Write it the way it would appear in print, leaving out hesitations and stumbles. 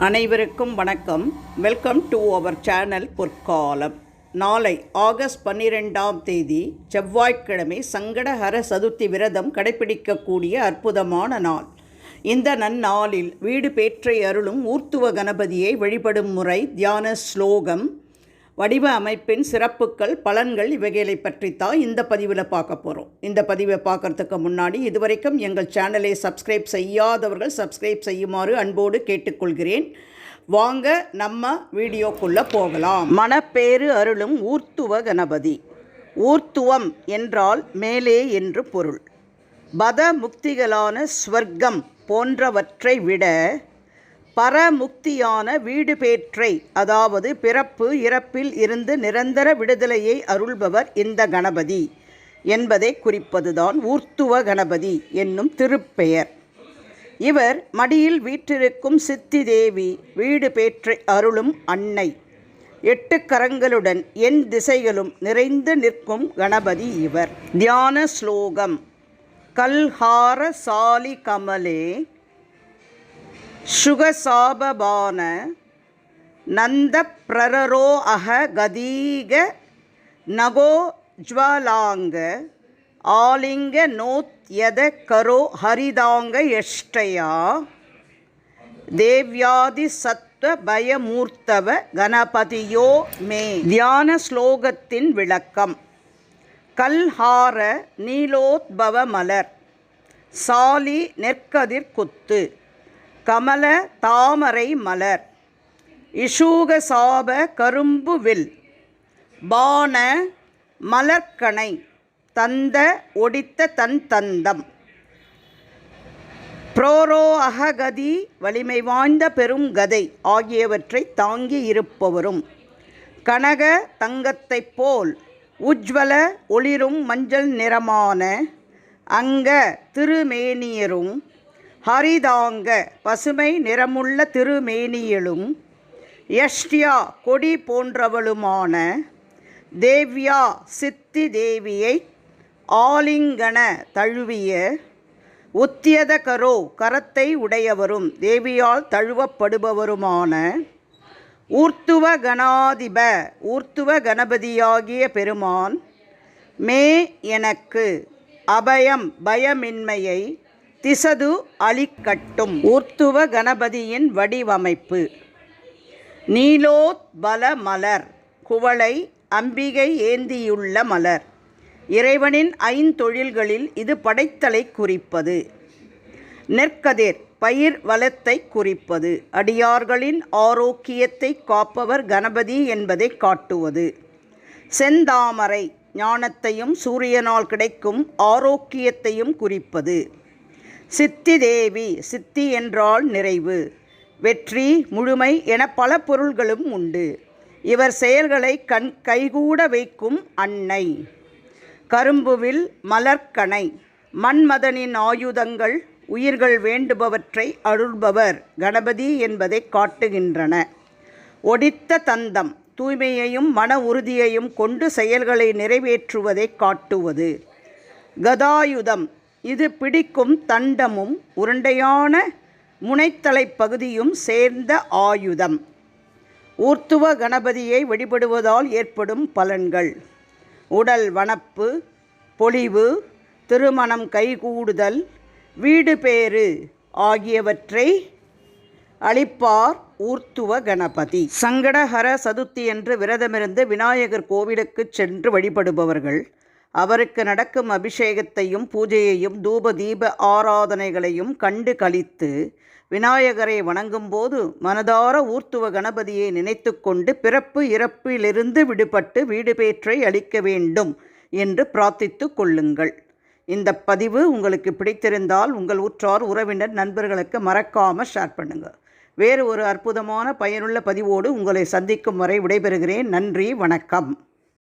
அனைவருக்கும் வணக்கம். Welcome to our channel பொற்காலம். நாளை ஆகஸ்ட் 12ஆம் தேதி செவ்வாய்க்கிழமை சங்கடஹர சதுர்த்தி விரதம் கடைபிடிக்கக்கூடிய அற்புதமான நாள். இந்த நன்னாளில் வீடு பேற்றை அருளும் ஊர்த்துவ கணபதியை வழிபடும் முறை, தியான ஸ்லோகம், வடிவ அமைப்பின் சிறப்புகள், பலன்கள் இவைகளை பற்றித்தான் இந்த பதிவில் பார்க்க போகிறோம். இந்த பதிவை பார்க்குறதுக்கு முன்னாடி இதுவரைக்கும் எங்கள் சேனலை சப்ஸ்கிரைப் செய்யாதவர்கள் சப்ஸ்கிரைப் செய்யுமாறு அன்போடு கேட்டுக்கொள்கிறேன். வாங்க நம்ம வீடியோக்குள்ளே போகலாம். மணப்பேறு அருளும் ஊர்த்துவ கணபதி. ஊர்த்துவம் என்றால் மேலே என்று பொருள். பத முக்திகளான ஸ்வர்க்கம் போன்றவற்றை விட பரமுக்தியான வீடு பேற்றை, அதாவது பிறப்பு இறப்பில் இருந்து நிரந்தர விடுதலையை அருள்பவர் இந்த கணபதி என்பதை குறிப்பதுதான் ஊர்த்துவ கணபதி என்னும் திருப்பெயர். இவர் மடியில் வீற்றிருக்கும் சித்தி தேவி, வீடு பேற்றை அருளும் அன்னை. 8 கரங்களுடன் என் திசைகளும் நிறைந்து நிற்கும் கணபதி இவர். தியான ஸ்லோகம். கல்ஹார சாலி கமலே சுகசாபபான நந்த பிரரரோ அஹ கதீக நகோ ஜ்வலாங்க ஆலிங்க நோத்யத கரோ ஹரிதாங்க யஷ்டயா தேவ்யாதி சத்வ பயமூர்த்தவ கணபதியோ மே. தியான ஸ்லோகத்தின் விளக்கம். கல்ஹார நீலோத்பவ மலர், சாலி நெற்கதிர் குத்து, கமல தாமரை மலர், இஷூகசாப கரும்பு வில், பான மலர்கணை, தந்த ஒடித்த தன் தந்தம், புரோரோ அககதி வலிமை வாய்ந்த பெரும் கதை ஆகியவற்றை தாங்கி இருப்பவரும், கனக தங்கத்தைப் போல் உஜ்வல ஒளிரும் மஞ்சள் நிறமான அங்க திருமேனியரும், ஹரிதாங்க பசுமை நிறமுள்ள திருமேனியலும், யஷ்டியா கொடி போன்றவளுமான தேவ்யா சித்தி தேவியை ஆலிங்கன தழுவிய, உத்தியத கரோ கரத்தை உடையவரும் தேவியால் தழுவப்படுபவருமான ஊர்த்துவ கணாதிப ஊர்த்துவ கணபதியாகிய பெருமான் மே எனக்கு அபயம் பயமின்மையை திசது அளிக்கட்டும். ஊர்த்துவ கணபதியின் வடிவமைப்பு. நீலோத்பல மலர், குவளை அம்பிகை ஏந்தியுள்ள மலர். இறைவனின் 5 தொழில்களில் இது படைத்தலை குறிப்பது. நெற்கதிர் பயிர் வளத்தை குறிப்பது. அடியார்களின் ஆரோக்கியத்தை காப்பவர் கணபதி என்பதை காட்டுவது. செந்தாமரை ஞானத்தையும் சூரியனால் கிடைக்கும் ஆரோக்கியத்தையும் குறிப்பது. சித்தி தேவி, சித்தி என்றால் நிறைவு, வெற்றி, முழுமை என பல பொருள்களும் உண்டு. இவர் செயல்களை கைகூட வைக்கும் அன்னை. கரும்புவில் மலர்கணை, மன்மதனின் ஆயுதங்கள், உயிர்கள் வேண்டுபவற்றை அருள்பவர் கணபதி என்பதை காட்டுகின்றன. ஒடித்த தந்தம், தூய்மையையும் மன உறுதியையும் கொண்டு செயல்களை நிறைவேற்றுவதை காட்டுவது. கதாயுதம், இது பிடிக்கும் தண்டமும் உருண்டையான முனைத்தலை பகுதியும் சேர்ந்த ஆயுதம். ஊர்த்துவ கணபதியை வழிபடுவதால் ஏற்படும் பலன்கள். உடல் வனப்பு, பொலிவு, திருமணம் கைகூடுதல், வீடு பேறு ஆகியவற்றை அளிப்பார் ஊர்த்துவ கணபதி. சங்கடஹர சதுர்த்தி என்று விரதமிருந்து விநாயகர் கோவிலுக்கு சென்று வழிபடுபவர்கள் அவருக்கு நடக்கும் அபிஷேகத்தையும் பூஜையையும் தூப தீப ஆராதனைகளையும் கண்டு களித்து விநாயகரை வணங்கும்போது மனதார ஊர்த்துவ கணபதியை நினைத்து கொண்டு பிறப்பு இறப்பிலிருந்து விடுபட்டு வீடு பேற்றை அளிக்க வேண்டும் என்று பிரார்த்தித்து கொள்ளுங்கள். இந்த பதிவு உங்களுக்கு பிடித்திருந்தால் உங்கள் உற்றார் உறவினர் நண்பர்களுக்கு மறக்காமல் ஷேர் பண்ணுங்கள். வேறு ஒரு அற்புதமான பயனுள்ள பதிவோடு உங்களை சந்திக்கும் வரை விடைபெறுகிறேன். நன்றி, வணக்கம்.